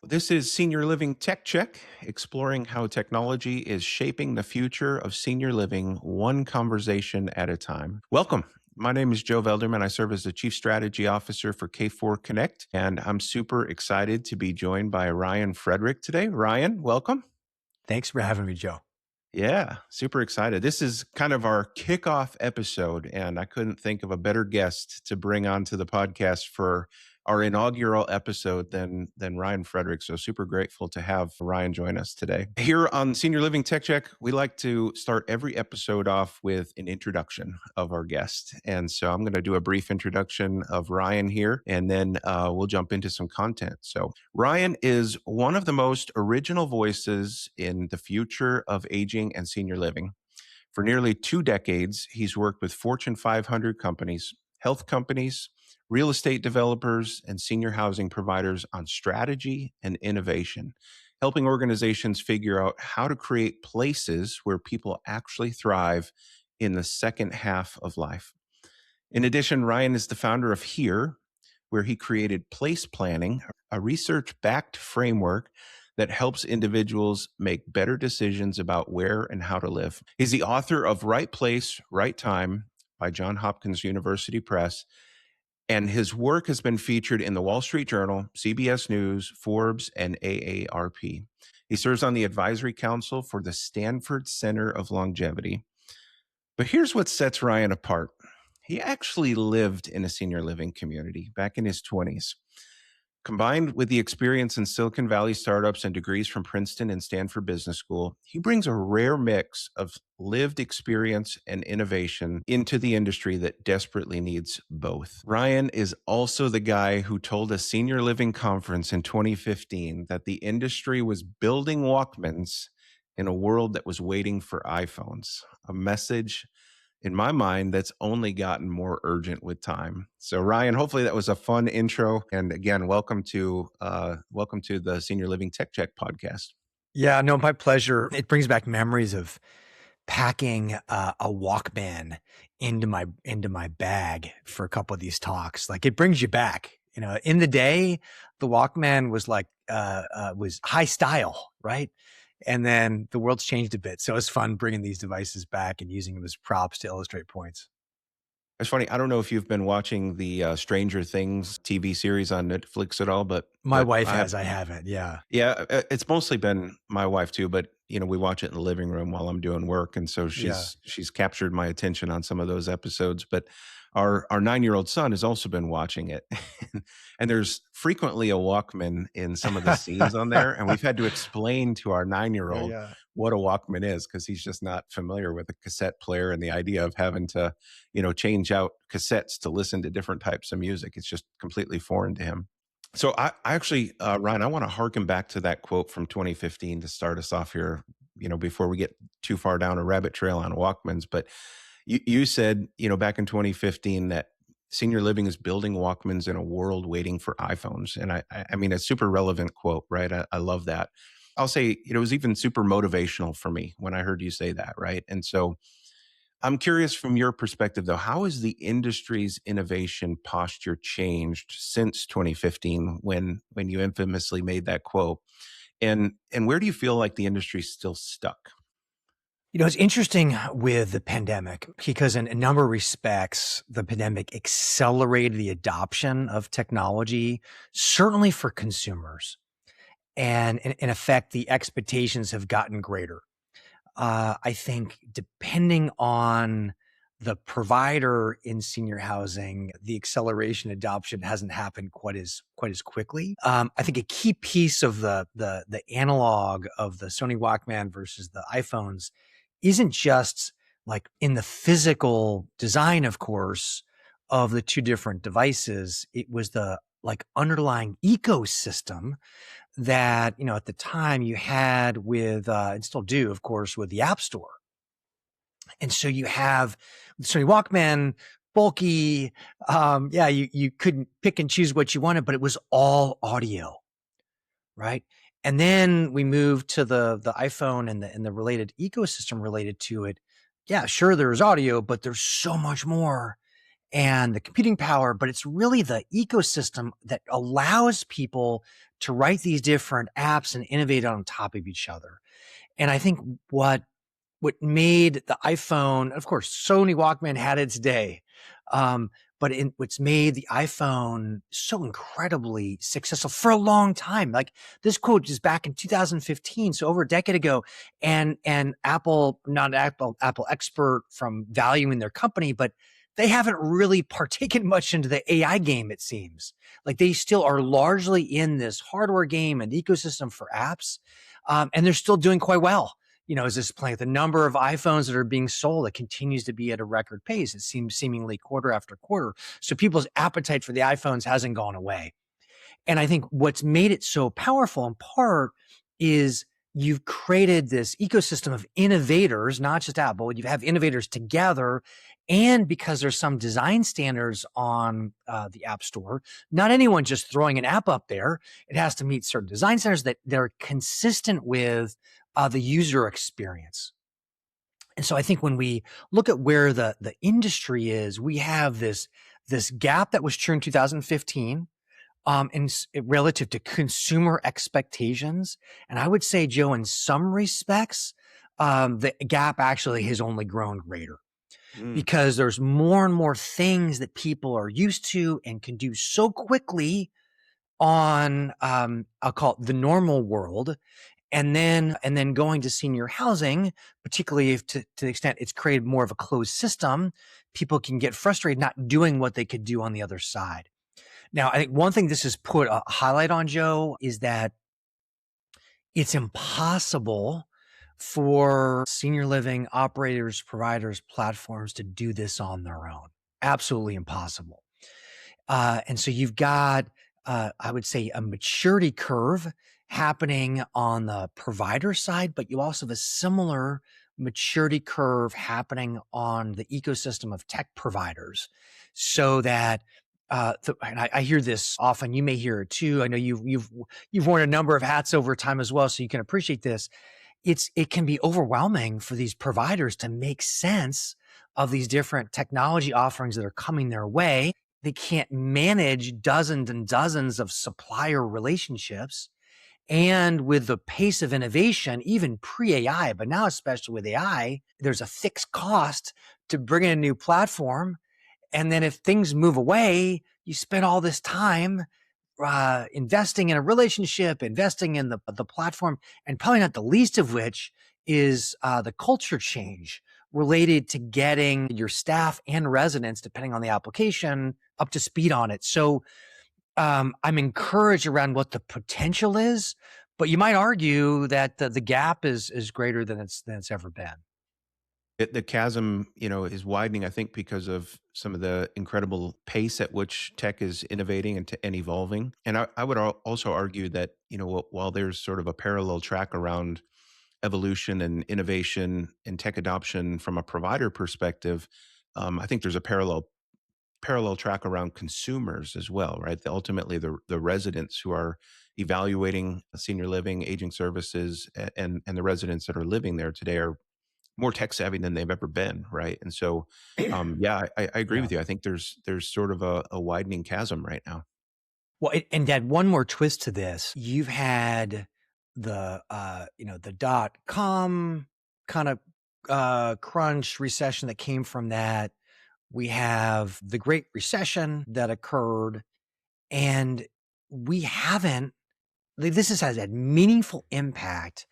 This is Senior Living Tech Check, exploring how technology is shaping the future of senior living one conversation at a time. Welcome. My name is Joe Velderman. I serve as the Chief Strategy Officer for K4 Connect, and I'm super excited to be joined by Ryan Frederick today. Ryan, welcome. Thanks for having me, Joe. Yeah, super excited. This is kind of our kickoff episode, and I couldn't think of a better guest to bring onto the podcast for our inaugural episode than Ryan Frederick. So super grateful to have Ryan join us today. Here on Senior Living Tech Check, we like to start every episode off with an introduction of our guest. And so I'm going to do a brief introduction of Ryan here, and then we'll jump into some content. So Ryan is one of the most original voices in the future of aging and senior living. For nearly 2 decades, he's worked with Fortune 500 companies, health companies, real estate developers, and senior housing providers on strategy and innovation, helping organizations figure out how to create places where people actually thrive in the second half of life. In addition, Ryan is the founder of Here, where he created Place Planning, a research-backed framework that helps individuals make better decisions about where and how to live. He's the author of Right Place, Right Time by Johns Hopkins University Press, and his work has been featured in the Wall Street Journal, CBS News, Forbes, and AARP. He serves on the advisory council for the Stanford Center of Longevity. But here's what sets Ryan apart. He actually lived in a senior living community back in his 20s. Combined with the experience in Silicon Valley startups and degrees from Princeton and Stanford Business School, he brings a rare mix of lived experience and innovation into the industry that desperately needs both. Ryan is also the guy who told a senior living conference in 2015 that the industry was building Walkmans in a world that was waiting for iPhones, a message in my mind that's only gotten more urgent with time. So Ryan, hopefully that was a fun intro. And again, welcome to the Senior Living Tech Check podcast. Yeah, no, my pleasure. It brings back memories of packing a Walkman into my bag for a couple of these talks. Like, it brings you back. You know, in the day, the Walkman was like was high style, right? And then the world's changed a bit. So it's fun bringing these devices back and using them as props to illustrate points. It's funny. I don't know if you've been watching the Stranger Things TV series on Netflix at all, but My wife I have. has, I haven't. Yeah. Yeah, it's mostly been my wife too, but we watch it in the living room while I'm doing work, and so Yeah. she's captured my attention on some of those episodes. But our 9-year-old son has also been watching it, and there's frequently a Walkman in some of the scenes on there, and we've had to explain to our 9-year-old Yeah. what a Walkman is because he's just not familiar with a cassette player and the idea of having to change out cassettes to listen to different types of music. It's just completely foreign to him. So I actually, Ryan, I want to harken back to that quote from 2015 to start us off here, before we get too far down a rabbit trail on Walkmans. But you said, back in 2015 that senior living is building Walkmans in a world waiting for iPhones. And I mean, a super relevant quote, right? I love that. I'll say it was even super motivational for me when I heard you say that, right? And so I'm curious from your perspective, though, how has the industry's innovation posture changed since 2015 when you infamously made that quote? And where do you feel like the industry's still stuck? You know, it's interesting with the pandemic because in a number of respects, the pandemic accelerated the adoption of technology, certainly for consumers. And in effect, the expectations have gotten greater. I think depending on the provider in senior housing, the acceleration adoption hasn't happened quite as quickly. I think a key piece of the analog of the Sony Walkman versus the iPhones isn't just like in the physical design, of course, of the two different devices. It was the like underlying ecosystem that, at the time you had with, and still do, of course, with the App Store. And so you have the Sony Walkman, bulky. You couldn't pick and choose what you wanted, but it was all audio, right? And then we moved to the iPhone and the related ecosystem related to it. Yeah, sure, there's audio, but there's so much more. and the computing power, but it's really the ecosystem that allows people to write these different apps and innovate on top of each other. And I think what made the iPhone, of course, Sony Walkman had its day. But what's made the iPhone so incredibly successful for a long time, like this quote is back in 2015, so over a decade ago, and Apple, not Apple expert from valuing their company, but they haven't really partaken much into the AI game, it seems. Like they still are largely in this hardware game and ecosystem for apps, and they're still doing quite well. Is this playing the number of iPhones that are being sold? It continues to be at a record pace. It seems seemingly quarter after quarter. So people's appetite for the iPhones hasn't gone away. And I think what's made it so powerful in part is you've created this ecosystem of innovators, not just Apple. You have innovators together. And because there's some design standards on the App Store, not anyone just throwing an app up there. It has to meet certain design standards that they're consistent with the user experience. And so I think when we look at where the industry is, we have this gap that was true in 2015 relative to consumer expectations. And I would say, Joe, in some respects, the gap actually has only grown greater because there's more and more things that people are used to and can do so quickly on, I'll call it the normal world. And then going to senior housing, particularly if to the extent it's created more of a closed system, people can get frustrated not doing what they could do on the other side. Now, I think one thing this has put a highlight on, Joe, is that it's impossible for senior living operators, providers, platforms to do this on their own. Absolutely impossible. And so you've got, I would say, a maturity curve happening on the provider side, but you also have a similar maturity curve happening on the ecosystem of tech providers, so that and I hear this often. You may hear it too. I know you've worn a number of hats over time as well, so you can appreciate this. It can be overwhelming for these providers to make sense of these different technology offerings that are coming their way. They can't manage dozens and dozens of supplier relationships. And with the pace of innovation, even pre-AI, but now especially with AI, there's a fixed cost to bring in a new platform. And then if things move away, you spend all this time investing in a relationship, investing in the platform, and probably not the least of which is the culture change related to getting your staff and residents, depending on the application, up to speed on it. So I'm encouraged around what the potential is, but you might argue that the gap is greater than it's ever been. The chasm, is widening, I think, because of some of the incredible pace at which tech is innovating and evolving. And I would also argue that, while there's sort of a parallel track around evolution and innovation and tech adoption from a provider perspective, I think there's a parallel track around consumers as well, right? Ultimately, the residents who are evaluating senior living, aging services, and the residents that are living there today are more tech savvy than they've ever been, right? And so, yeah, I agree Yeah. with you. I think there's sort of a widening chasm right now. Well, and Dad, one more twist to this. You've had the the .com kind of crunch recession that came from that. We have the Great Recession that occurred, and we haven't. This has had meaningful impact.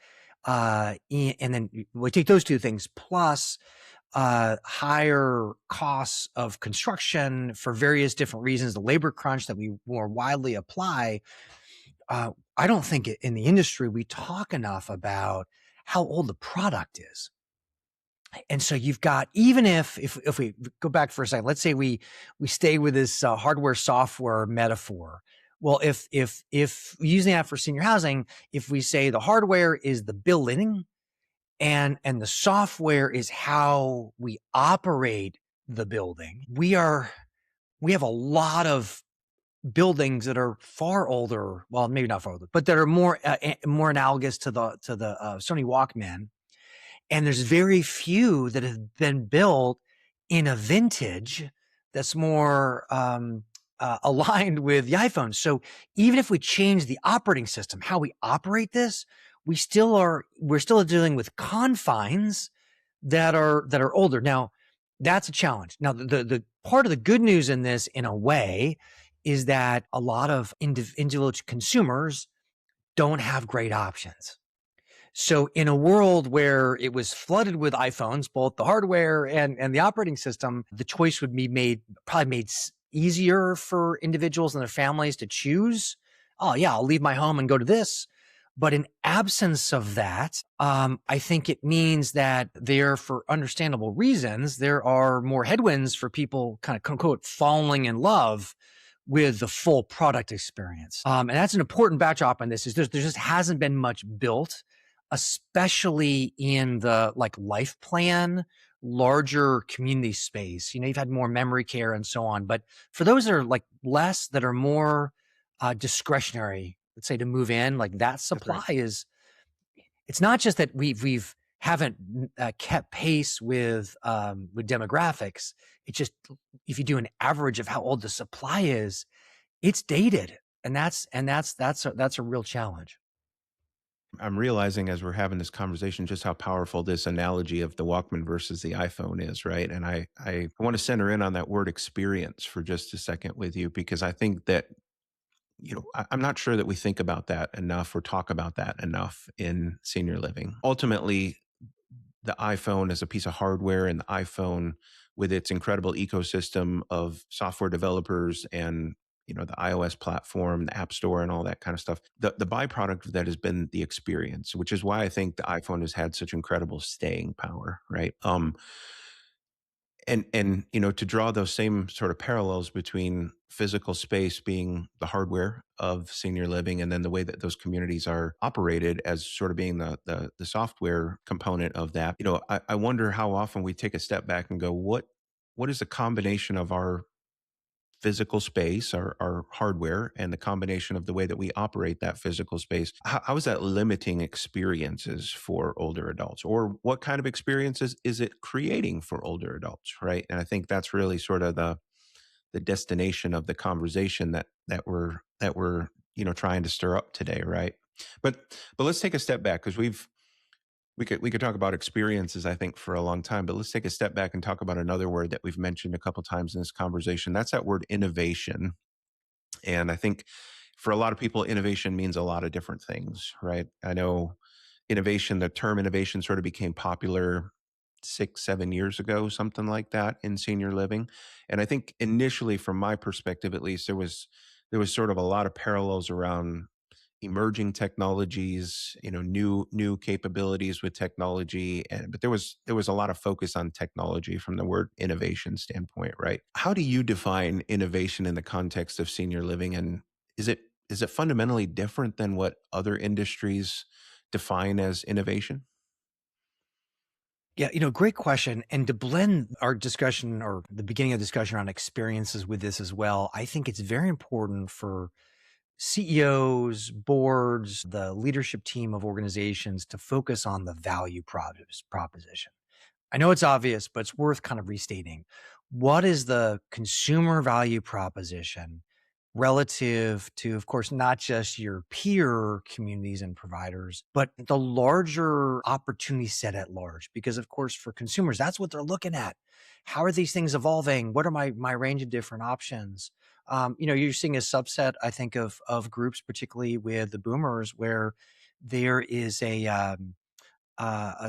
And then we take those two things plus higher costs of construction for various different reasons, the labor crunch that we more widely apply. I don't think in the industry we talk enough about how old the product is. And so you've got, even if we go back for a second, let's say we stay with this hardware software metaphor. Well, if using that for senior housing, if we say the hardware is the building and the software is how we operate the building, we have a lot of buildings that are far older. Well, maybe not far older, but that are more analogous to the Sony Walkman. And there's very few that have been built in a vintage that's more aligned with the iPhone. So even if we change the operating system, how we operate this, we're still dealing with confines that are older. Now, that's a challenge. Now, the part of the good news in this, in a way, is that a lot of individual consumers don't have great options. So in a world where it was flooded with iPhones, both the hardware and the operating system, the choice would be probably made easier for individuals and their families to choose. Oh yeah, I'll leave my home and go to this. But in absence of that, I think it means that for understandable reasons, there are more headwinds for people kind of quote unquote falling in love with the full product experience. And that's an important backdrop on this is there just hasn't been much built, especially in the like life plan, larger community space. You know, you've had more memory care and so on. But for those that are like less, that are more discretionary, let's say to move in, like that That's right. supply it's not just that we've haven't kept pace with demographics. It's just if you do an average of how old the supply is, it's dated, and that's a real challenge. I'm realizing as we're having this conversation just how powerful this analogy of the Walkman versus the iPhone is, right? And I want to center in on that word experience for just a second with you because I think that I'm not sure that we think about that enough or talk about that enough in senior living. Ultimately, the iPhone as a piece of hardware and the iPhone with its incredible ecosystem of software developers and the iOS platform, the App Store, and all that kind of stuff. The byproduct of that has been the experience, which is why I think the iPhone has had such incredible staying power, right? And to draw those same sort of parallels between physical space being the hardware of senior living and then the way that those communities are operated as sort of being the software component of that. I wonder how often we take a step back and go, what is the combination of our physical space, our hardware, and the combination of the way that we operate that physical space, how is that limiting experiences for older adults? Or what kind of experiences is it creating for older adults, right? And I think that's really sort of the destination of the conversation that we're trying to stir up today, right? But let's take a step back because we could talk about experiences, I think, for a long time, but let's take a step back and talk about another word that we've mentioned a couple times in this conversation. That's that word innovation. And I think for a lot of people, innovation means a lot of different things, right? I know the term innovation sort of became popular 6, 7 years ago, something like that in senior living. And I think initially, from my perspective at least, there was sort of a lot of parallels around emerging technologies, new capabilities with technology, but there was a lot of focus on technology from the word innovation standpoint, right? How do you define innovation in the context of senior living, and is it is it fundamentally different than what other industries define as innovation? Yeah, great question. And to blend our discussion or the beginning of the discussion on experiences with this as well, I think it's very important for CEOs, boards, the leadership team of organizations to focus on the value proposition. I know it's obvious, but it's worth kind of restating. What is the consumer value proposition relative to, of course, not just your peer communities and providers, but the larger opportunity set at large? Because, of course, for consumers, that's what they're looking at. How are these things evolving? What are my range of different options? You're seeing a subset, I think, of groups, particularly with the boomers, where there is a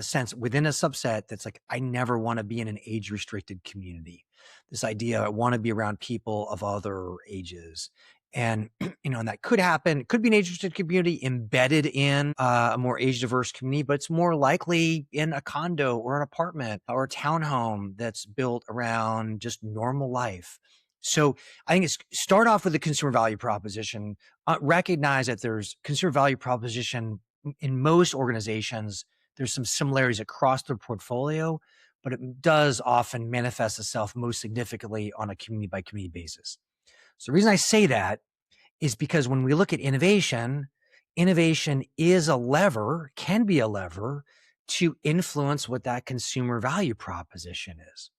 sense within a subset that's like, I never want to be in an age restricted community. This idea, I want to be around people of other ages. And, and that could happen. It could be an age restricted community embedded in a more age diverse community, but it's more likely in a condo or an apartment or a townhome that's built around just normal life. So I think it's start off with the consumer value proposition, recognize that there's consumer value proposition in most organizations. There's some similarities across the portfolio, but it does often manifest itself most significantly on a community by community basis. So the reason I say that is because when we look at innovation is a lever, can be a lever to influence what that consumer value proposition is.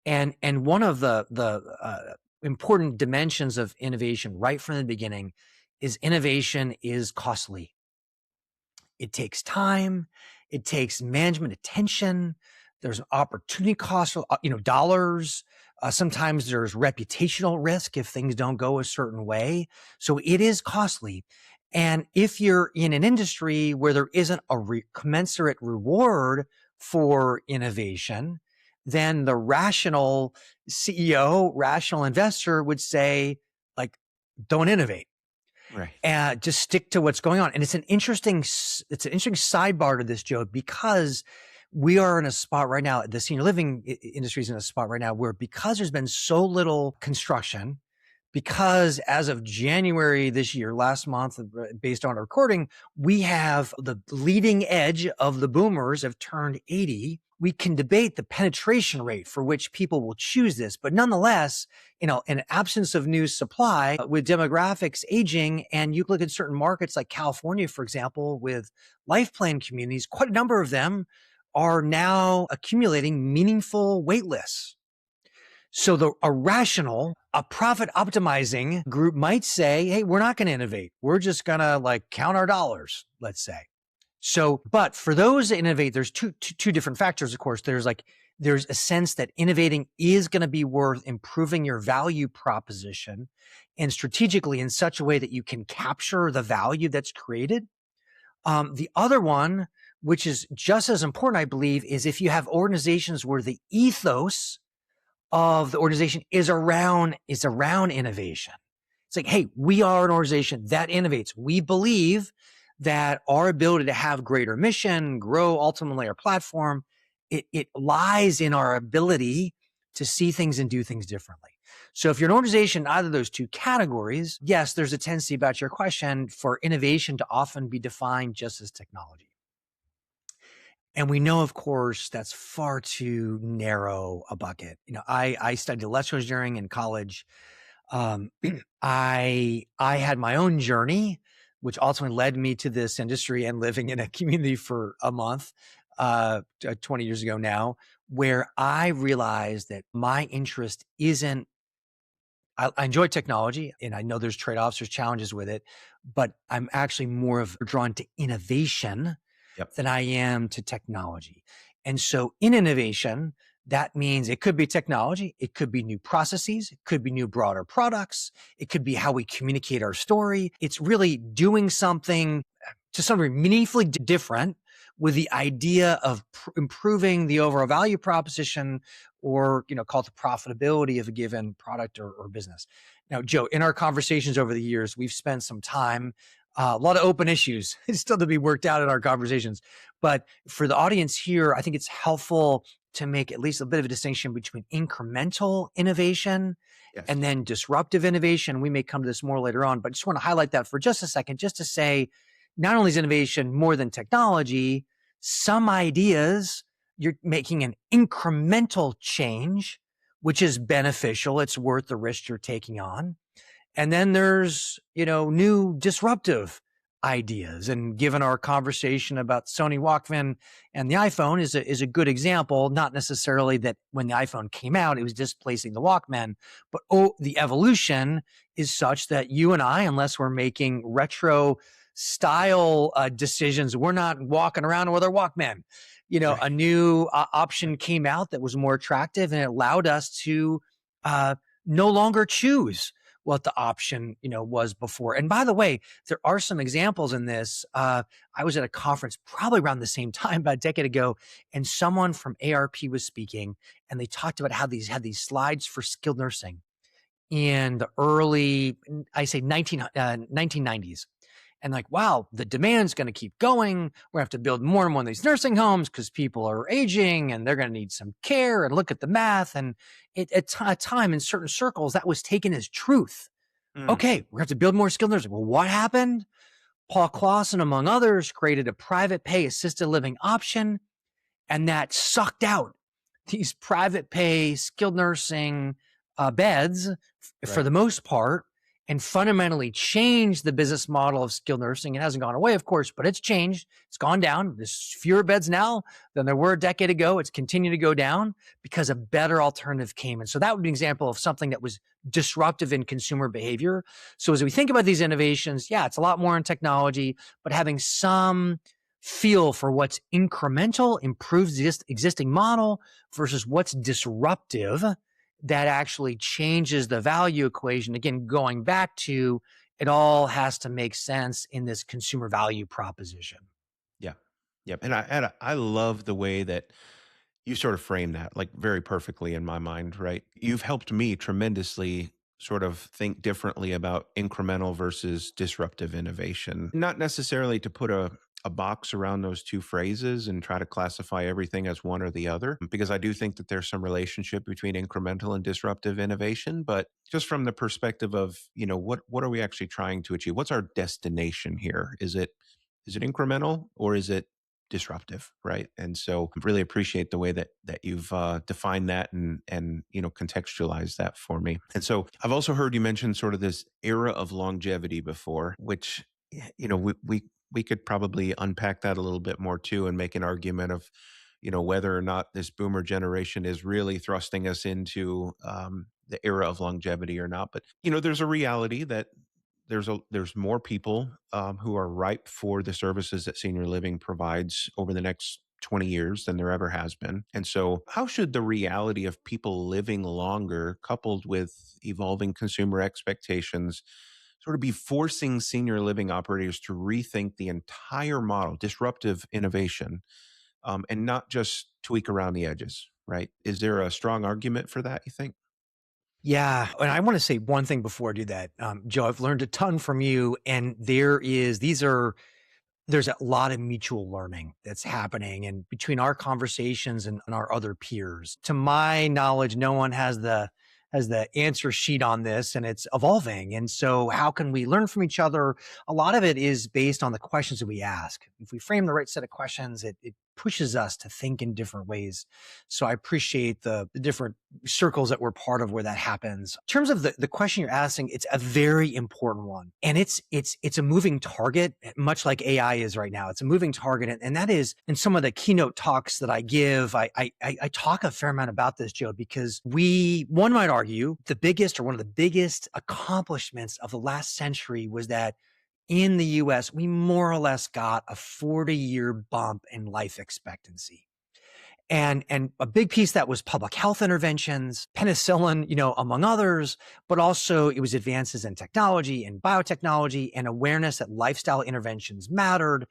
And one of the important dimensions of innovation right from the beginning is innovation is costly. It takes time. It takes management attention. There's an opportunity cost, dollars. Sometimes there's reputational risk if things don't go a certain way. So it is costly. And if you're in an industry where there isn't a commensurate reward for innovation, then the rational CEO, rational investor would say, like, don't innovate. Right. And just stick to what's going on. And it's an interesting sidebar to this, Joe, because we are in a spot right now, the senior living industry is in a spot right now where, because there's been so little construction, because as of January this year, last month, based on our recording, we have the leading edge of the boomers have turned 80. We can debate the penetration rate for which people will choose this, but nonetheless, in absence of new supply, with demographics aging, and you look at certain markets like California, for example, with life plan communities, quite a number of them are now accumulating meaningful wait lists. So a profit optimizing group might say, hey, we're not going to innovate. We're just going to count our dollars, let's say. So, but for those that innovate, there's two different factors, of course. There's a sense that innovating is going to be worth improving your value proposition and strategically in such a way that you can capture the value that's created. The other one, which is just as important, I believe, is if you have organizations where the ethos of the organization is around innovation. It's like, hey, we are an organization that innovates. We believe that our ability to have greater mission, grow ultimately our platform, it lies in our ability to see things and do things differently. So if you're an organization in either of those two categories, yes, there's a tendency about your question for innovation to often be defined just as technology. And we know, of course, that's far too narrow a bucket. I studied electrical engineering in college. I had my own journey, which ultimately led me to this industry and living in a community for a month, 20 years ago now, where I realized that my interest isn't, I enjoy technology and I know there's trade-offs, there's challenges with it, but I'm actually more drawn to innovation than I am to technology. And so in innovation, that means it could be technology, it could be new processes, it could be new broader products, it could be how we communicate our story. It's really doing something to some degree meaningfully different with the idea of improving the overall value proposition or, call it the profitability of a given product or business. Now, Joe, in our conversations over the years, we've spent some time, a lot of open issues still to be worked out in our conversations. But for the audience here, I think it's helpful to make at least a bit of a distinction between incremental innovation and then disruptive innovation. We may come to this more later on, but just want to highlight that for just a second, just to say, not only is innovation more than technology, some ideas, you're making an incremental change, which is beneficial. It's worth the risk you're taking on. And then there's, new disruptive ideas. And given our conversation about Sony Walkman and the iPhone is a good example, not necessarily that when the iPhone came out, it was displacing the Walkman, but the evolution is such that you and I, unless we're making retro style decisions, we're not walking around with our Walkman. Right. A new option came out that was more attractive and it allowed us to no longer choose what the option, was before. And by the way, there are some examples in this. I was at a conference probably around the same time, about a decade ago, and someone from ARP was speaking, and they talked about how these had these slides for skilled nursing in the early, 1990s. And wow, the demand's going to keep going. We're going to have to build more and more of these nursing homes because people are aging and they're going to need some care, and look at the math. And at a time in certain circles, that was taken as truth. Okay, we're going to have to build more skilled nursing. Well, what happened? Paul Clausen, among others, created a private pay assisted living option, and that sucked out these private pay skilled nursing beds for the most part. and fundamentally changed the business model of skilled nursing. It hasn't gone away, of course, but it's changed. It's gone down. There's fewer beds now than there were a decade ago. It's continued to go down because a better alternative came. And so that would be an example of something that was disruptive in consumer behavior. So as we think about these innovations, yeah, it's a lot more in technology, but having some feel for what's incremental, improves the existing model versus what's disruptive that actually changes the value equation. Again, going back to it all has to make sense in this consumer value proposition. Yeah. Yep. And I love the way that you sort of frame that like very perfectly in my mind, right? You've helped me tremendously sort of think differently about incremental versus disruptive innovation. Not necessarily to put a box around those two phrases and try to classify everything as one or the other, because I do think that there's some relationship between incremental and disruptive innovation, but just from the perspective of, what are we actually trying to achieve? What's our destination here? Is it incremental or is it disruptive, right? And so I really appreciate the way that you've defined that and contextualized that for me. And so I've also heard you mention sort of this era of longevity before, which we could probably unpack that a little bit more too and make an argument of whether or not this boomer generation is really thrusting us into the era of longevity or not. But there's a reality that there's more people who are ripe for the services that senior living provides over the next 20 years than there ever has been. And so how should the reality of people living longer coupled with evolving consumer expectations sort of be forcing senior living operators to rethink the entire model, disruptive innovation, and not just tweak around the edges, right? Is there a strong argument for that, you think? Yeah. And I want to say one thing before I do that. Joe, I've learned a ton from you. And there's a lot of mutual learning that's happening and between our conversations and our other peers. To my knowledge, no one has the answer sheet on this, and it's evolving. And so how can we learn from each other? A lot of it is based on the questions that we ask. If we frame the right set of questions, it pushes us to think in different ways. So I appreciate the different circles that we're part of where that happens. In terms of the question you're asking, it's a very important one. And it's a moving target, much like AI is right now. It's a moving target. And that is in some of the keynote talks that I give, I talk a fair amount about this, Joe, because one might argue the biggest or one of the biggest accomplishments of the last century was that in the US, we more or less got a 40-year bump in life expectancy. And a big piece that was public health interventions, penicillin, among others, but also it was advances in technology and biotechnology and awareness that lifestyle interventions mattered,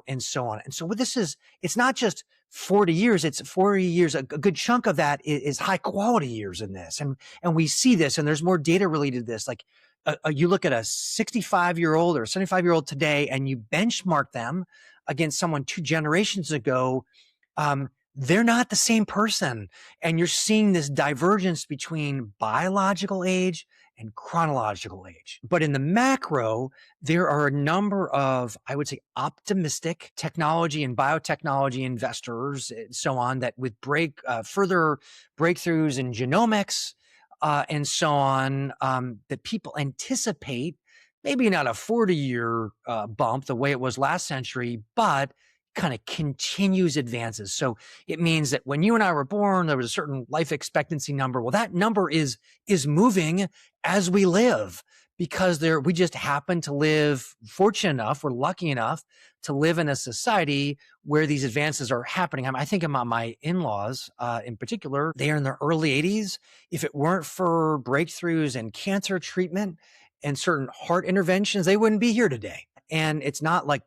and so on. And so what this is, it's not just 40 years, it's 40 years. A good chunk of that is high quality years in this. And we see this, and there's more data related to this. Like you look at a 65-year-old or a 75-year-old today, and you benchmark them against someone 2 generations ago, they're not the same person. And you're seeing this divergence between biological age and chronological age. But in the macro, there are a number of, I would say, optimistic technology and biotechnology investors and so on that with further breakthroughs in genomics and so on, that people anticipate maybe not a 40-year bump the way it was last century, but kind of continues advances. So it means that when you and I were born, there was a certain life expectancy number. Well, that number is moving as we live because we just happen to live fortunate enough, we're lucky enough to live in a society where these advances are happening. I think about my in-laws in particular, they are in their early 80s. If it weren't for breakthroughs in cancer treatment and certain heart interventions, they wouldn't be here today. And it's not like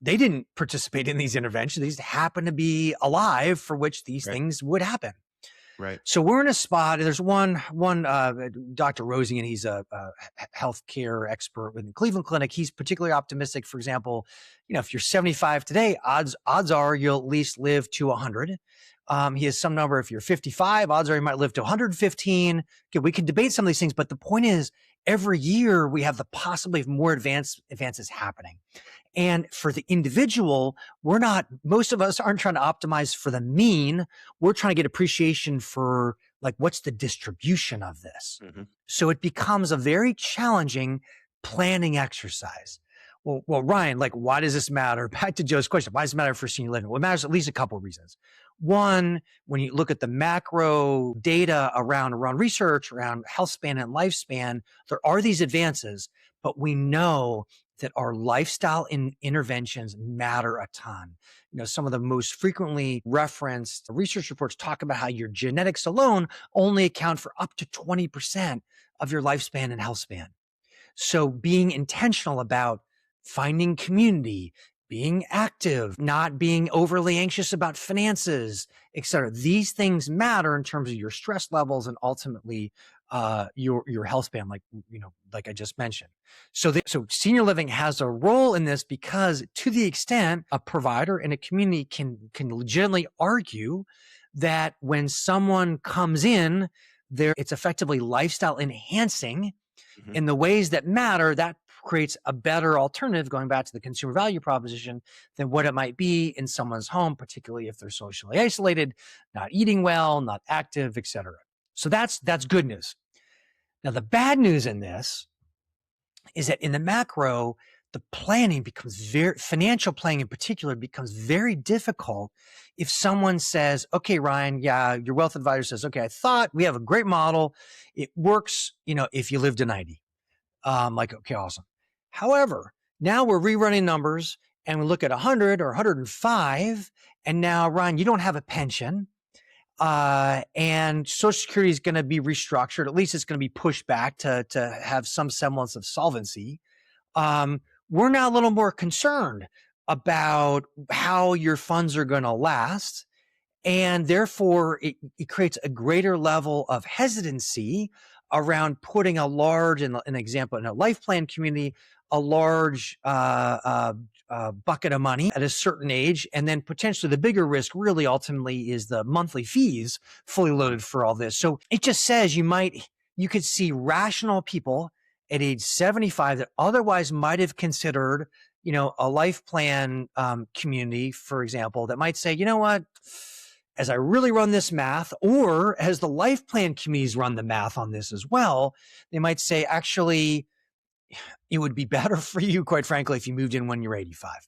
they didn't participate in these interventions. These happen to be alive for which these Right. things would happen. Right. So we're in a spot. There's one Dr. Rosian, he's a healthcare expert within Cleveland Clinic. He's particularly optimistic. For example, if you're 75 today, odds are you'll at least live to 100. He has some number. If you're 55, odds are you might live to 115. Okay, we can debate some of these things, but the point is, every year we have the possibility of more advances happening. And for the individual, most of us aren't trying to optimize for the mean. We're trying to get appreciation for Like, what's the distribution of this? Mhm. So it becomes a very challenging planning exercise. Well, Ryan, like, why does this matter? Back to Joe's question, why does it matter for senior living? Well, it matters at least a couple of reasons. One, when you look at the macro data around research, around health span and lifespan, there are these advances, but we know that our lifestyle interventions matter a ton. Some of the most frequently referenced research reports talk about how your genetics alone only account for up to 20% of your lifespan and health span. So being intentional about finding community, being active, not being overly anxious about finances, et cetera. These things matter in terms of your stress levels and ultimately your health span, like I just mentioned. So senior living has a role in this because, to the extent a provider and a community can legitimately argue that when someone comes in, it's effectively lifestyle enhancing Mhm. in the ways that matter, that creates a better alternative, going back to the consumer value proposition, than what it might be in someone's home, particularly if they're socially isolated, not eating well, not active, etc. So that's good news. Now, the bad news in this is that in the macro, the planning becomes financial planning in particular becomes very difficult if someone says, okay, Ryan, yeah, your wealth advisor says, okay, I thought we have a great model. It works, if you live to 90. Like, okay, awesome. However, now we're rerunning numbers and we look at 100 or 105. And now, Ryan, you don't have a pension. And Social Security is going to be restructured. At least it's going to be pushed back to have some semblance of solvency. We're now a little more concerned about how your funds are going to last. And therefore, it creates a greater level of hesitancy around putting a large, in an example, in a life plan community, a large bucket of money at a certain age. And then potentially the bigger risk really ultimately is the monthly fees fully loaded for all this. So it just says you could see rational people at age 75 that otherwise might have considered, a life plan community, for example, that might say, you know what? As I really run this math, or as the life plan communities run the math on this as well, they might say, actually, it would be better for you, quite frankly, if you moved in when you're 85,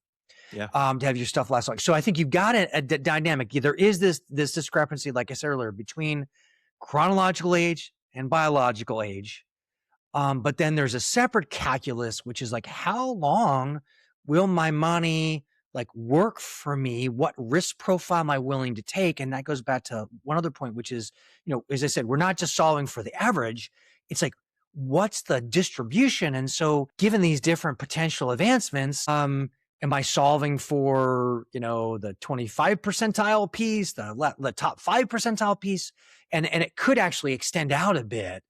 Yeah. to have your stuff last long. So I think you've got a dynamic. There is this discrepancy, like I said earlier, between chronological age and biological age. But then there's a separate calculus, which is like, how long will my money like work for me? What risk profile am I willing to take? And that goes back to one other point, which is, as I said, we're not just solving for the average. It's like, what's the distribution? And so given these different potential advancements, am I solving for, the 25 percentile piece, the top 5 percentile piece? And it could actually extend out a bit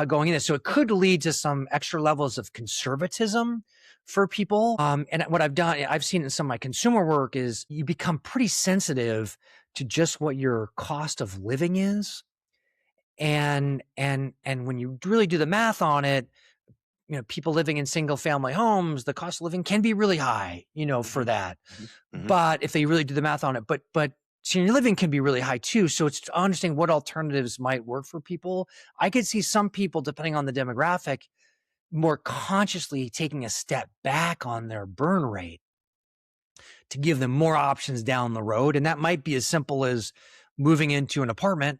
going in this. So it could lead to some extra levels of conservatism for people. And what I've seen in some of my consumer work is you become pretty sensitive to just what your cost of living is. And when you really do the math on it, people living in single family homes, the cost of living can be really high, for Mhm. that. Mhm. Mhm. But if they really do the math on it, but senior living can be really high too. So it's to understand what alternatives might work for people. I could see some people, depending on the demographic, more consciously taking a step back on their burn rate to give them more options down the road. And that might be as simple as moving into an apartment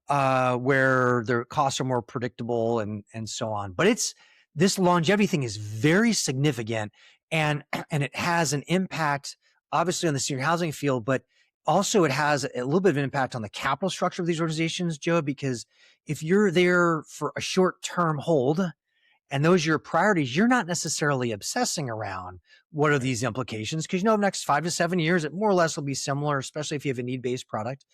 where their costs are more predictable and so on. But this longevity thing is very significant, and it has an impact, obviously, on the senior housing field, but also it has a little bit of an impact on the capital structure of these organizations, Joe, because if you're there for a short-term hold and those are your priorities, you're not necessarily obsessing around what are Right. these implications, because the next 5 to 7 years, it more or less will be similar, especially if you have a need-based product.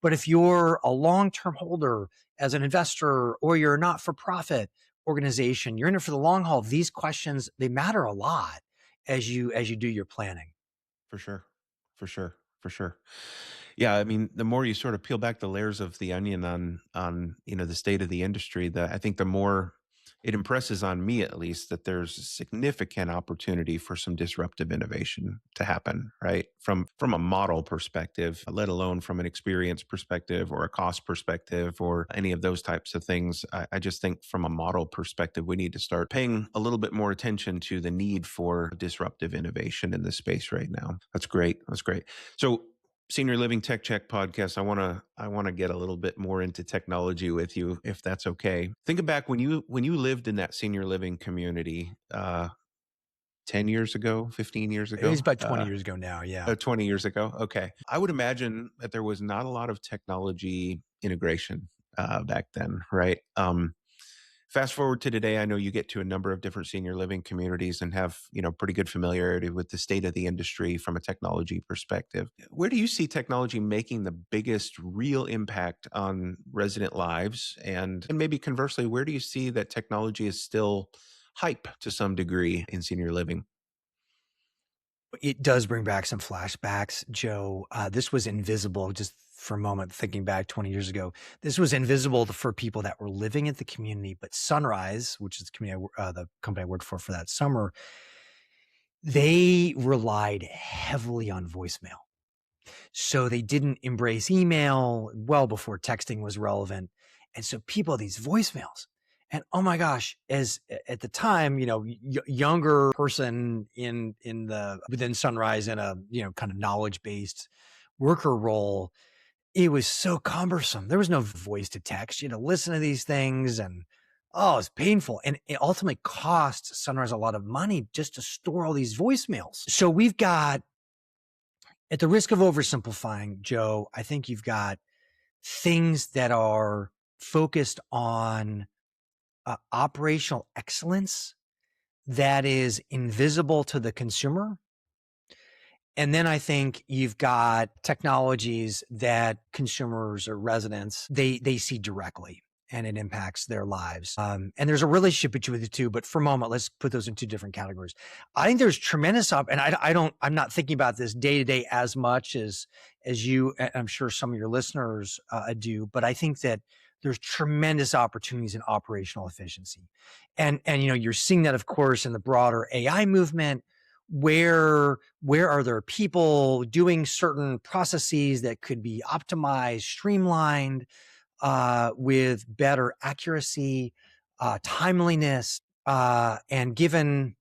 But if you're a long-term holder as an investor, or you're a not-for-profit organization, you're in it for the long haul, these questions, they matter a lot as you do your planning. For sure. For sure. For sure. Yeah, I mean, the more you sort of peel back the layers of the onion on the state of the industry, I think the more it impresses on me at least that there's a significant opportunity for some disruptive innovation to happen, right? From a model perspective, let alone from an experience perspective or a cost perspective or any of those types of things. I just think from a model perspective, we need to start paying a little bit more attention to the need for disruptive innovation in this space right now. That's great. That's great. So Senior Living Tech Check podcast, I want to get a little bit more into technology with you, if that's okay. Think back when you lived in that senior living community 10 years ago, 15 years It was ago, about 20 years ago now. Yeah. 20 years ago. Okay. I would imagine that there was not a lot of technology integration back then, right? Fast forward to today, I know you get to a number of different senior living communities and have, pretty good familiarity with the state of the industry from a technology perspective. Where do you see technology making the biggest real impact on resident lives? And maybe conversely, where do you see that technology is still hype to some degree in senior living? It does bring back some flashbacks, Joe. This was invisible just for a moment, thinking back 20 years ago. This was invisible for people that were living at the community, but Sunrise, which is the company I worked for that summer, they relied heavily on voicemail. So they didn't embrace email well before texting was relevant. And so people had these voicemails. And oh my gosh, as at the time, younger person within Sunrise in a, kind of knowledge-based worker role, it was so cumbersome. There was no voice to text. You had to listen to these things and it's painful. And it ultimately cost Sunrise a lot of money just to store all these voicemails. So we've got, at the risk of oversimplifying, Joe, I think you've got things that are focused on operational excellence that is invisible to the consumer. And then I think you've got technologies that consumers or residents, they see directly and it impacts their lives. And there's a relationship between the two, but for a moment, let's put those in two different categories. I think there's tremendous and I'm not thinking about this day to day as much as you, and I'm sure some of your listeners do, but I think that there's tremendous opportunities in operational efficiency. And you're seeing that, of course, in the broader AI movement. Where are there people doing certain processes that could be optimized, streamlined, with better accuracy, timeliness, and given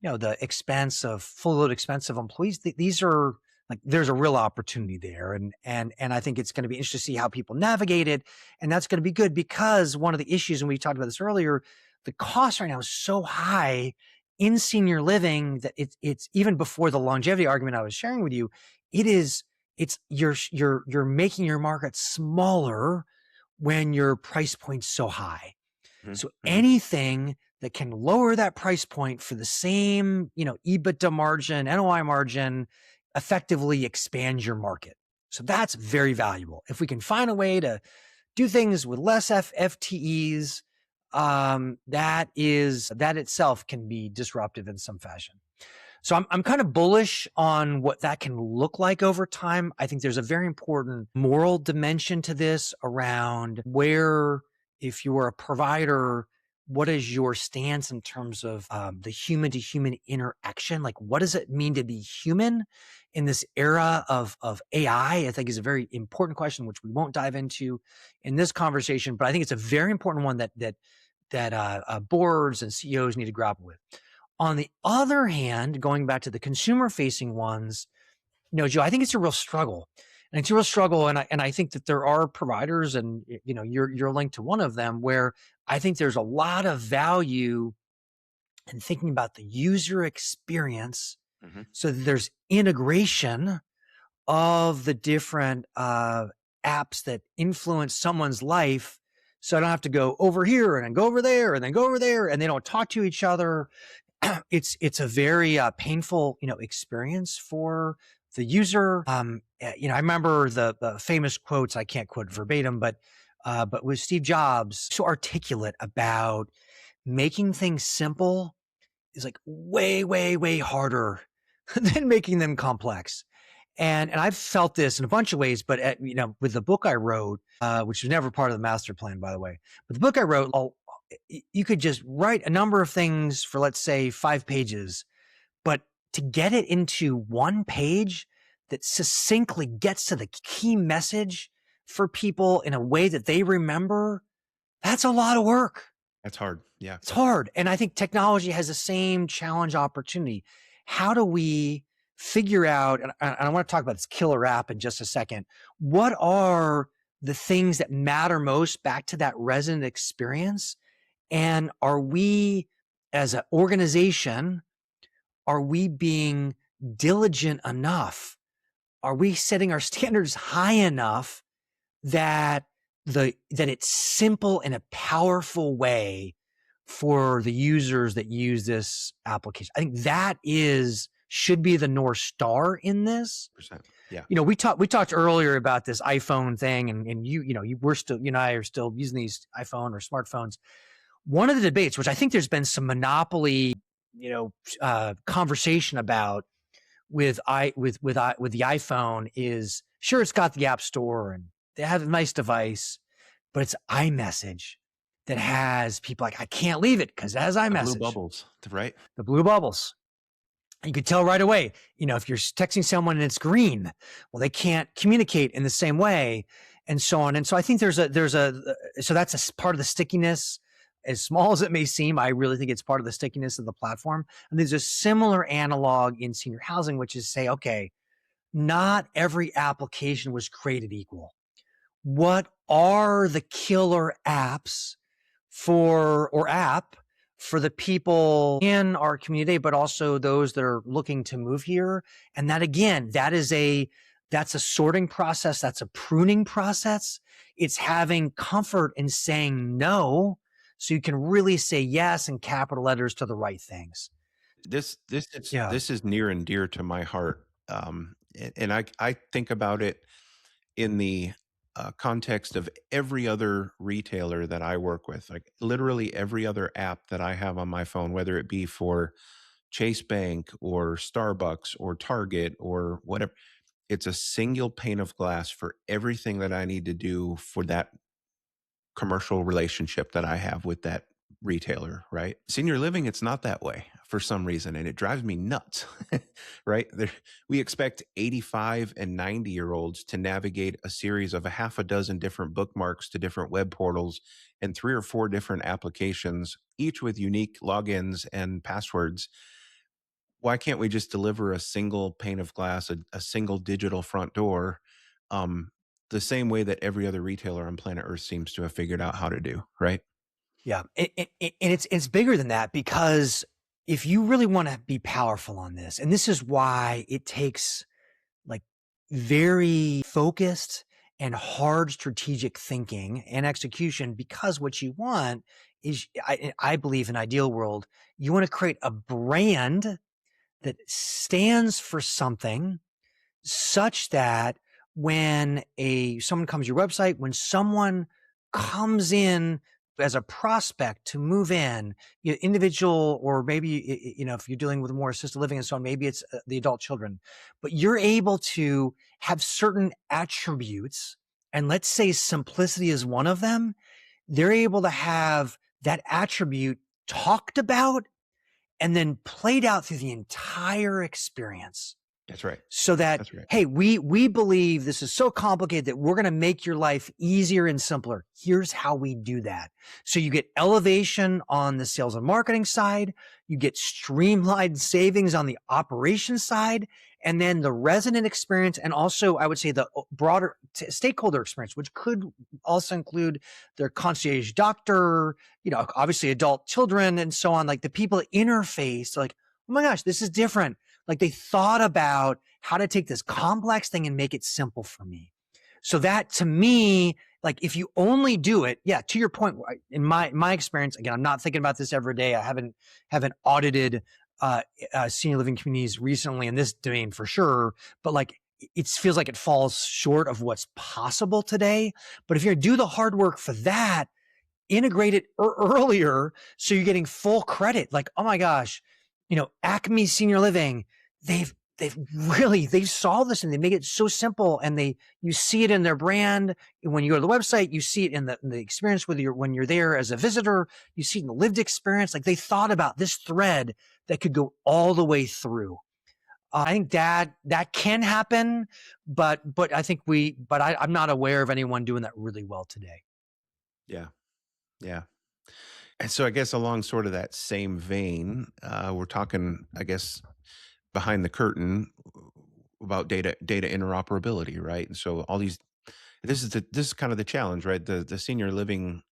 the expense of full load expense of employees, these are like, there's a real opportunity there. And I think it's going to be interesting to see how people navigate it. And that's going to be good because one of the issues, and we talked about this earlier, the cost right now is so high in senior living that it's even before the longevity argument I was sharing with you, you're making your market smaller when your price point's so high. So anything that can lower that price point for the same, EBITDA margin, NOI margin, effectively expands your market. So that's very valuable. If we can find a way to do things with less FTEs, that itself can be disruptive in some fashion. So I'm kind of bullish on what that can look like over time. I think there's a very important moral dimension to this around where, if you are a provider, what is your stance in terms of the human to human interaction? Like, what does it mean to be human in this era of AI? I think is a very important question, which we won't dive into in this conversation, but I think it's a very important one that boards and CEOs need to grapple with. On the other hand, going back to the consumer-facing ones, Joe, I think it's a real struggle. And it's a real struggle. And I think that there are providers, and you're linked to one of them, where I think there's a lot of value in thinking about the user experience. So that there's integration of the different apps that influence someone's life. So I don't have to go over here and then go over there and then go over there, and they don't talk to each other. It's a very painful, experience for the user. I remember the famous quotes. I can't quote verbatim, but with Steve Jobs, so articulate about making things simple is like way, way, way harder than making them complex. And I've felt this in a bunch of ways, but with the book I wrote, which was never part of the master plan, by the way, but the book I wrote, you could just write a number of things for, let's say, 5 pages, but to get it into one page that succinctly gets to the key message for people in a way that they remember, that's a lot of work. That's hard. Yeah. It's hard. And I think technology has the same challenge opportunity. How do we figure out, and I want to talk about this killer app in just a second, what are the things that matter most back to that resident experience? And are we, as an organization, are we being diligent enough? Are we setting our standards high enough that that it's simple in a powerful way for the users that use this application? I think that should be the North Star in this. Percent. Yeah. We talked earlier about this iPhone thing, and you and I are still using these iPhone or smartphones. One of the debates, which I think there's been some monopoly, conversation about with the iPhone, is sure, it's got the App Store and they have a nice device, but it's iMessage that has people like, I can't leave it because it has iMessage. The blue bubbles, right? The blue bubbles. You could tell right away, if you're texting someone and it's green, well, they can't communicate in the same way, and so on. And so I think so that's a part of the stickiness. As small as it may seem, I really think it's part of the stickiness of the platform. And there's a similar analog in senior housing, which is say, okay, not every application was created equal. What are the killer apps for the people in our community, but also those that are looking to move here? And that, again, that's a sorting process. That's a pruning process. It's having comfort in saying no, so you can really say yes in capital letters to the right things. This is near and dear to my heart. And I think about it in the context of every other retailer that I work with, like literally every other app that I have on my phone, whether it be for Chase Bank or Starbucks or Target or whatever. It's a single pane of glass for everything that I need to do for that commercial relationship that I have with that retailer, right? Senior living, it's not that way for some reason, and it drives me nuts, right? We expect 85 and 90-year-olds to navigate a series of a half a dozen different bookmarks to different web portals and 3 or 4 different applications, each with unique logins and passwords. Why can't we just deliver a single pane of glass, a single digital front door, the same way that every other retailer on planet Earth seems to have figured out how to do, right? Yeah, and it's bigger than that, because if you really want to be powerful on this, and this is why it takes like very focused and hard strategic thinking and execution, because what you want is, I believe in ideal world, you want to create a brand that stands for something such that when someone comes to your website, when someone comes in as a prospect to move in, individual, or maybe, if you're dealing with more assisted living and so on, maybe it's the adult children, but you're able to have certain attributes, and let's say simplicity is one of them. They're able to have that attribute talked about and then played out through the entire experience. That's right. So that, hey, we believe this is so complicated that we're going to make your life easier and simpler. Here's how we do that. So you get elevation on the sales and marketing side, you get streamlined savings on the operations side, and then the resident experience, and also I would say the broader stakeholder experience, which could also include their concierge doctor, obviously adult children and so on, like the people that interface, like, oh my gosh, this is different. Like they thought about how to take this complex thing and make it simple for me. So that, to me, like if you only do it, yeah, to your point, in my experience, again, I'm not thinking about this every day. I haven't audited senior living communities recently in this domain for sure, but like it feels like it falls short of what's possible today. But if you're gonna do the hard work for that, integrate it earlier so you're getting full credit. Like, oh my gosh, Acme Senior Living, they've solved this and they make it so simple, and you see it in their brand. When you go to the website, you see it in the experience when you're there as a visitor, you see it in the lived experience. Like, they thought about this thread that could go all the way through. I think that can happen, but I'm not aware of anyone doing that really well today. Yeah. Yeah. And so I guess along sort of that same vein, we're talking, I guess, behind the curtain about data interoperability, right? And so all these, this is kind of the challenge, right? The senior living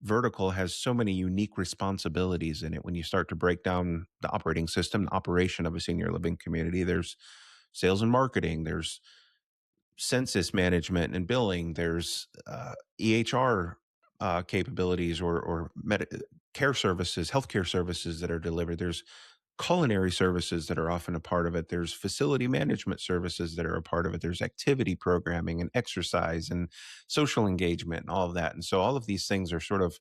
vertical has so many unique responsibilities in it. When you start to break down the operating system, the operation of a senior living community, there's sales and marketing, there's census management and billing, there's EHR capabilities or care services, healthcare services that are delivered. There's culinary services that are often a part of it. There's facility management services that are a part of it. There's activity programming and exercise and social engagement and all of that. And so all of these things are sort of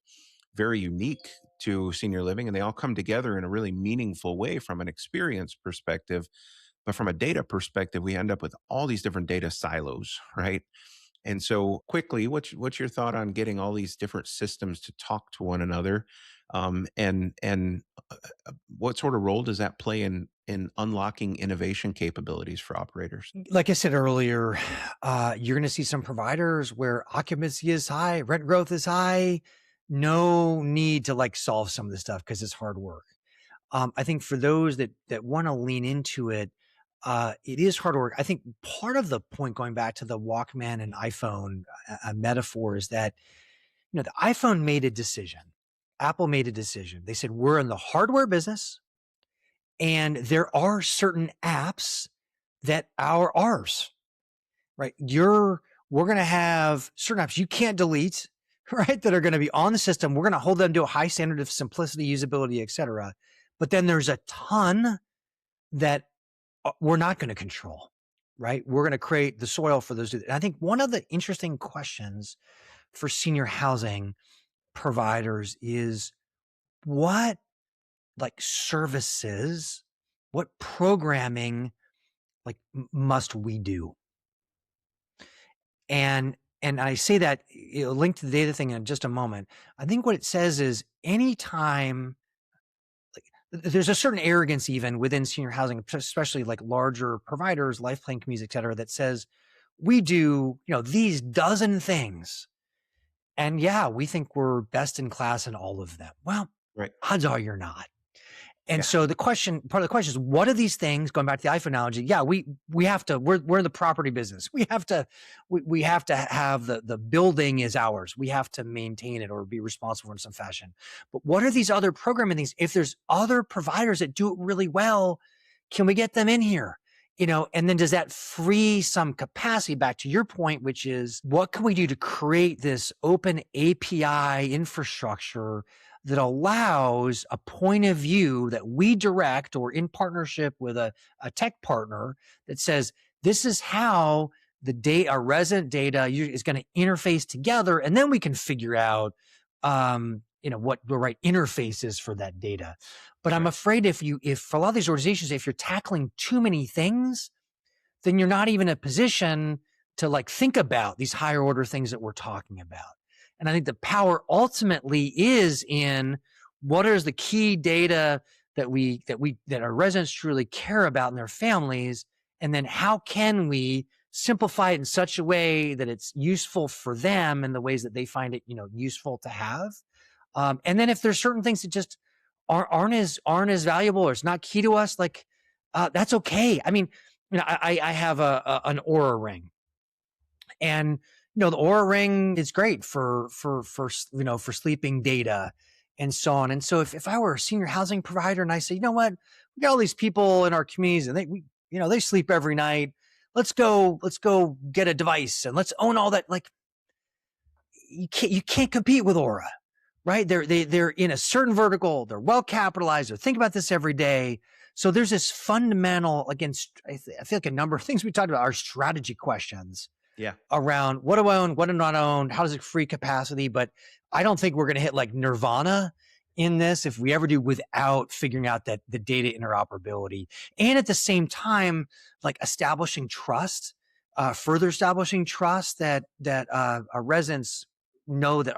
very unique to senior living, and they all come together in a really meaningful way from an experience perspective. But from a data perspective, we end up with all these different data silos, right? And so quickly, what's your thought on getting all these different systems to talk to one another? And what sort of role does that play in unlocking innovation capabilities for operators? Like I said earlier, you're going to see some providers where occupancy is high, rent growth is high. No need to like solve some of this stuff because it's hard work. I think for those that want to lean into it, it is hard work. I think part of the point, going back to the Walkman and iPhone metaphor, is that the iPhone made a decision. Apple made a decision. They said, we're in the hardware business, and there are certain apps that are ours, right? We're going to have certain apps you can't delete, right? That are going to be on the system. We're going to hold them to a high standard of simplicity, usability, et cetera. But then there's a ton that we're not going to control, right? We're going to create the soil for those. And I think one of the interesting questions for senior housing providers is, what services, what programming must we do? And I say that, linked to the data thing in just a moment. I think what it says is, anytime, there's a certain arrogance even within senior housing, especially larger providers, life plan communities, et cetera, that says, we do, these dozen things. And yeah, we think we're best in class in all of them. Well, Right. odds are you're not. And Yeah. so part of the question is, what are these things? Going back to the iPhone analogy, yeah, we have to. We're in the property business. We have to have the building is ours. We have to maintain it or be responsible in some fashion. But what are these other programming things? If there's other providers that do it really well, can we get them in here? And then does that free some capacity, back to your point, which is, what can we do to create this open API infrastructure that allows a point of view that we direct, or in partnership with a tech partner, that says, this is how our resident data is going to interface together. And then we can figure out, what the right interface is for that data. But I'm afraid if for a lot of these organizations, if you're tackling too many things, then you're not even in a position to think about these higher order things that we're talking about. And I think the power ultimately is in, what is the key data that our residents truly care about in their families, and then how can we simplify it in such a way that it's useful for them in the ways that they find it, useful to have. And then if there's certain things that just aren't as valuable, or it's not key to us, that's okay. I mean, I have an Aura ring, and the Aura ring is great for sleeping data and so on. And so if I were a senior housing provider and I say, we got all these people in our communities and they sleep every night. Let's go get a device and let's own all that. You can't compete with Aura, right? They're in a certain vertical. They're well capitalized. They're thinking about this every day. So there's this fundamental, I feel like a number of things we talked about are strategy questions. Yeah. Around, what do I own? What do I not own? How does it free capacity? But I don't think we're going to hit nirvana in this if we ever do without figuring out that the data interoperability, and at the same time, like establishing trust, further establishing trust that our residents know that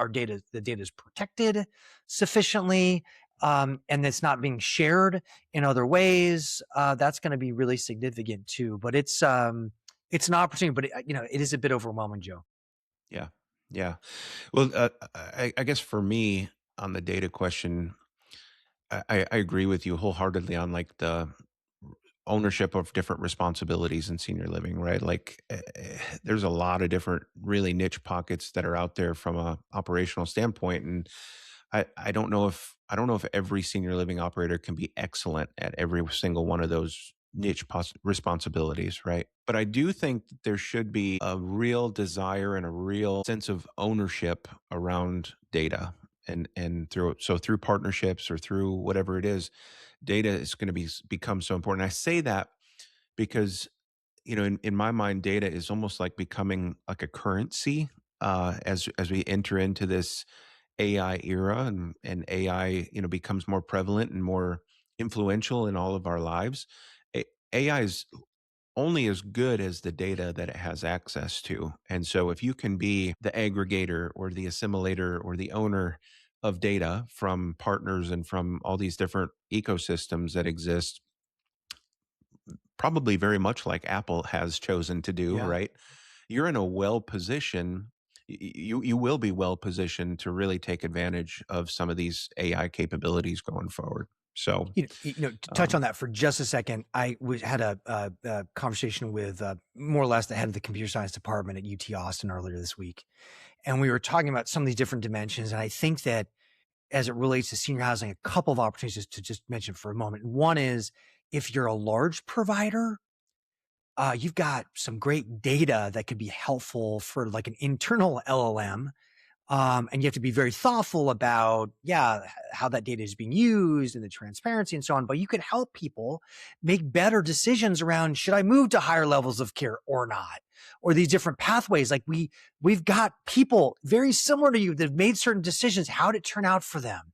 the data is protected sufficiently, and it's not being shared in other ways. That's going to be really significant too. But it's an opportunity, but it is a bit overwhelming, Joe. Yeah. Yeah. Well, I guess for me on the data question, I agree with you wholeheartedly on like the ownership of different responsibilities in senior living, right? Like there's a lot of different really niche pockets that are out there from a operational standpoint. And I don't know if every senior living operator can be excellent at every single one of those niche responsibilities, right? But I do think that there should be a real desire and a real sense of ownership around data and through partnerships or through whatever it is, data is going to become so important. I say that because in my mind, data is almost like becoming like a currency as we enter into this AI era, and AI becomes more prevalent and more influential in all of our lives. AI is only as good as the data that it has access to. And so if you can be the aggregator or the assimilator or the owner of data from partners and from all these different ecosystems that exist, probably very much like Apple has chosen to do, Yeah. right? You're in a well position. You will be well positioned to really take advantage of some of these AI capabilities going forward. So, To touch on um, that for just a second, had a conversation with more or less the head of the computer science department at UT Austin earlier this week, and we were talking about some of these different dimensions. And I think that as it relates to senior housing, a couple of opportunities to just mention for a moment. One is if you're a large provider, you've got some great data that could be helpful for like an internal LLM. And you have to be very thoughtful about, how that data is being used and the transparency and so on. But you can help people make better decisions around, should I move to higher levels of care or not? Or these different pathways. Like we've got people very similar to you that have made certain decisions. How did it turn out for them?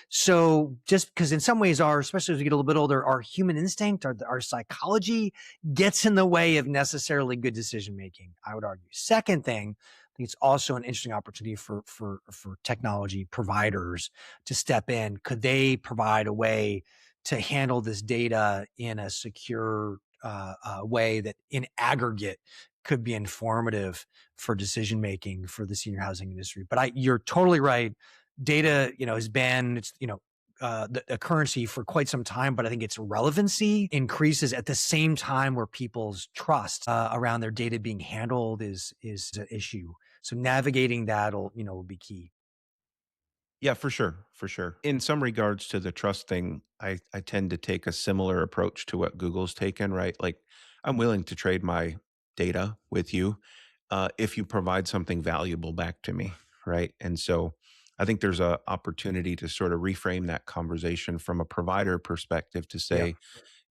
So just because in some ways especially as we get a little bit older, our human instinct, our psychology gets in the way of necessarily good decision making, I would argue. Second thing, I think it's also an interesting opportunity for technology providers to step in. Could they provide a way to handle this data in a secure way that in aggregate could be informative for decision making for the senior housing industry? But you're totally right. Data, has been a currency for quite some time, but I think its relevancy increases at the same time where people's trust around their data being handled is an issue. So navigating that will be key. yeah, for sure, for sure. In some regards to the trust thing, I tend to take a similar approach to what Google's taken, right? Like I'm willing to trade my data with you if you provide something valuable back to me, right? And so I think there's a opportunity to sort of reframe that conversation from a provider perspective to Yep. say,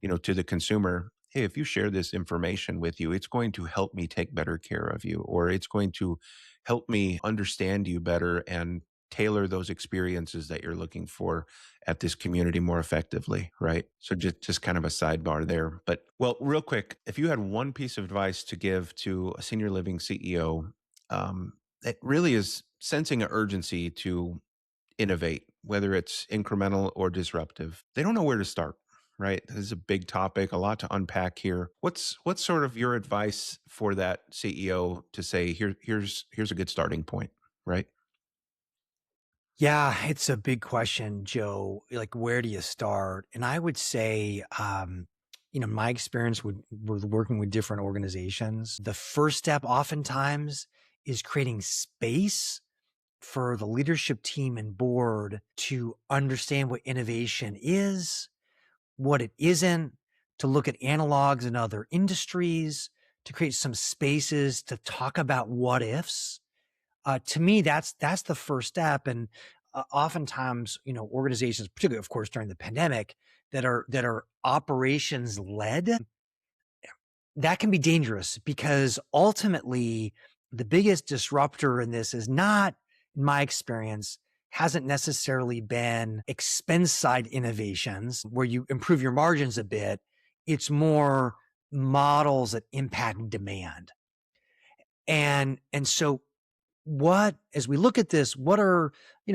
to the consumer, hey, if you share this information with you, it's going to help me take better care of you, or it's going to help me understand you better and tailor those experiences that you're looking for at this community more effectively, right? So just kind of a sidebar there. But well, real quick, if you had one piece of advice to give to a senior living CEO that really is sensing an urgency to innovate, whether it's incremental or disruptive, they don't know where to start. Right. This is a big topic, a lot to unpack here. What's sort of your advice for that CEO to say, here's a good starting point, right? Yeah, it's a big question, Joe. Like, where do you start? And I would say, my experience with working with different organizations, the first step oftentimes is creating space for the leadership team and board to understand what innovation is, what it isn't, to look at analogs in other industries, to create some spaces to talk about what ifs. To me, that's the first step. And oftentimes, organizations, particularly, of course, during the pandemic, that are operations led, that can be dangerous because ultimately, the biggest disruptor in this is not, in my experience, hasn't necessarily been expense side innovations where you improve your margins a bit. It's more models that impact demand. And so what, as we look at this, what are,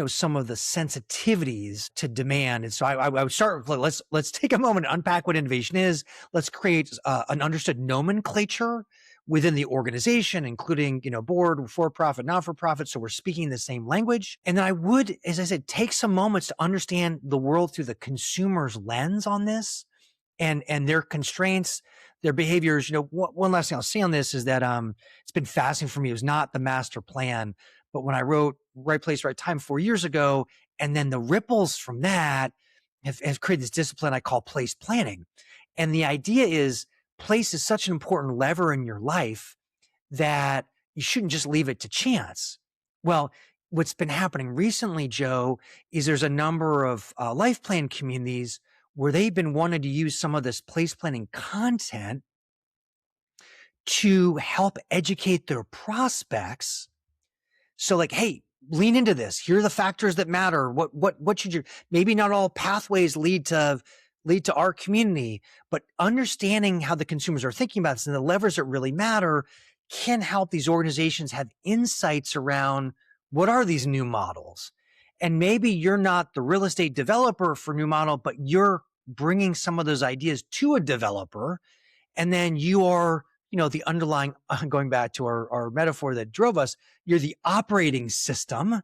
some of the sensitivities to demand? And so I would start with, let's take a moment to unpack what innovation is. Let's create an understood nomenclature within the organization, including, board, for profit, not for profit. So we're speaking the same language. And then I would, as I said, take some moments to understand the world through the consumer's lens on this and their constraints, their behaviors. One last thing I'll say on this is that it's been fascinating for me. It was not the master plan, but when I wrote Right Place, Right Time 4 years ago, and then the ripples from that have created this discipline I call place planning. And the idea is place is such an important lever in your life that you shouldn't just leave it to chance. Well, what's been happening recently, Joe, is there's a number of life plan communities where they've been wanting to use some of this place planning content to help educate their prospects. So like, hey, lean into this. Here are the factors that matter. What should you, maybe not all pathways lead to our community, but understanding how the consumers are thinking about this and the levers that really matter can help these organizations have insights around what are these new models. And maybe you're not the real estate developer for new model, but you're bringing some of those ideas to a developer. And then you are, the underlying, going back to our metaphor that drove us, you're the operating system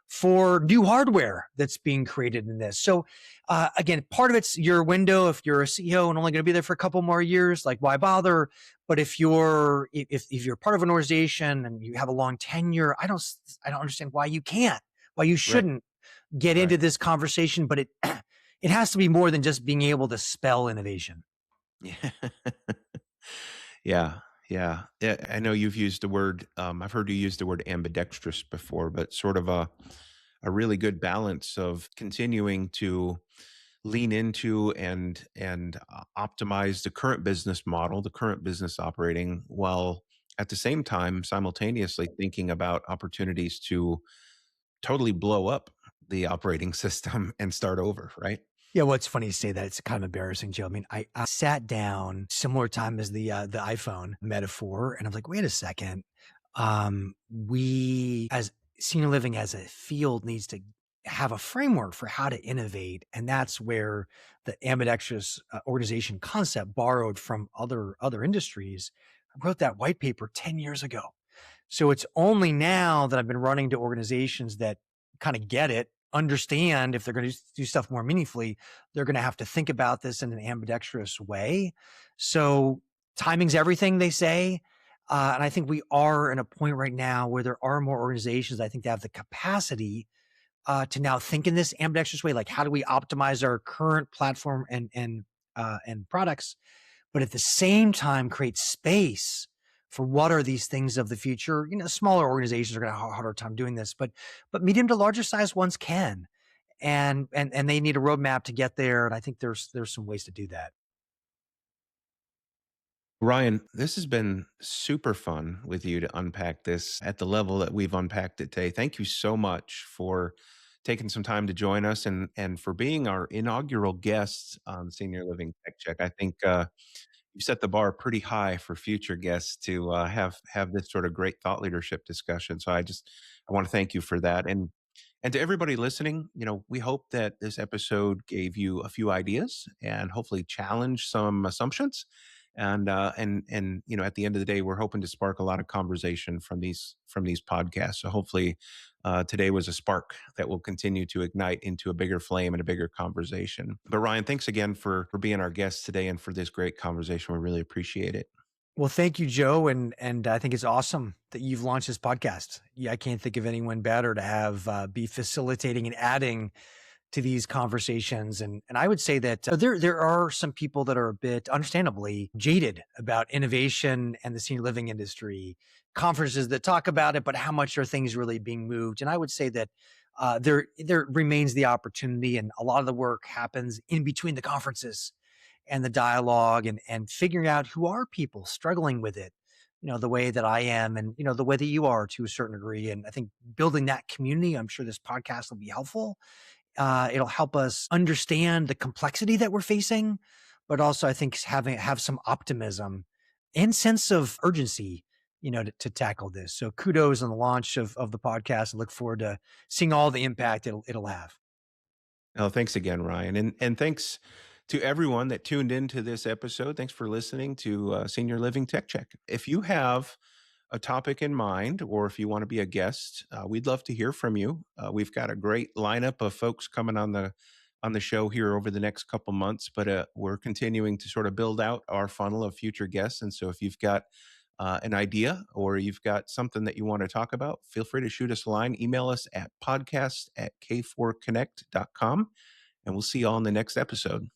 for new hardware that's being created in this. So again, part of it's your window. If you're a CEO and only going to be there for a couple more years, like why bother? But if you're part of an organization and you have a long tenure, I don't understand why you can't, why you Right. shouldn't get Right. into this conversation. But it has to be more than just being able to spell innovation. Yeah. Yeah. Yeah. Yeah. I know you've used the word, I've heard you use the word ambidextrous before, but sort of a really good balance of continuing to lean into and optimize the current business model, the current business operating, while at the same time simultaneously thinking about opportunities to totally blow up the operating system and start over, right? Yeah, well, it's funny you say that. It's kind of embarrassing, Joe. I mean, I sat down similar time as the iPhone metaphor, and I was like, wait a second. We as senior living as a field needs to have a framework for how to innovate, and that's where the ambidextrous organization concept borrowed from other industries. I wrote that white paper 10 years ago. So it's only now that I've been running to organizations that kind of get it, understand if they're going to do stuff more meaningfully, they're going to have to think about this in an ambidextrous way. So timing's everything, they say. And I think we are in a point right now where there are more organizations, I think, that have the capacity to now think in this ambidextrous way. Like, how do we optimize our current platform and products, but at the same time create space for what are these things of the future? Smaller organizations are going to have a harder time doing this, but medium to larger size ones can, and they need a roadmap to get there. And I think there's some ways to do that. Ryan, this has been super fun with you to unpack this at the level that we've unpacked it today. Thank you so much for taking some time to join us and for being our inaugural guest on Senior Living Tech Check. I think you set the bar pretty high for future guests to have this sort of great thought leadership discussion. So I want to thank you for that. And to everybody listening, we hope that this episode gave you a few ideas and hopefully challenged some assumptions. And at the end of the day, we're hoping to spark a lot of conversation from these podcasts. So hopefully, today was a spark that will continue to ignite into a bigger flame and a bigger conversation. But Ryan, thanks again for being our guest today and for this great conversation. We really appreciate it. Well, thank you, Joe, and I think it's awesome that you've launched this podcast. Yeah, I can't think of anyone better to have be facilitating and adding to these conversations. And I would say that there are some people that are a bit understandably jaded about innovation and the senior living industry, conferences that talk about it, but how much are things really being moved? And I would say that there remains the opportunity, and a lot of the work happens in between the conferences and the dialogue and figuring out who are people struggling with it. the way that I am and, the way that you are to a certain degree. And I think building that community, I'm sure this podcast will be helpful. It'll help us understand the complexity that we're facing, but also I think have some optimism and sense of urgency, to tackle this. So kudos on the launch of the podcast. I look forward to seeing all the impact it'll have. Oh, thanks again, Ryan. And thanks to everyone that tuned into this episode. Thanks for listening to Senior Living Tech Check. If you have a topic in mind, or if you want to be a guest, we'd love to hear from you. We've got a great lineup of folks coming on the show here over the next couple months, but we're continuing to sort of build out our funnel of future guests. And so, if you've got an idea or you've got something that you want to talk about, feel free to shoot us a line. Email us at podcast@k4connect.com, and we'll see you all in the next episode.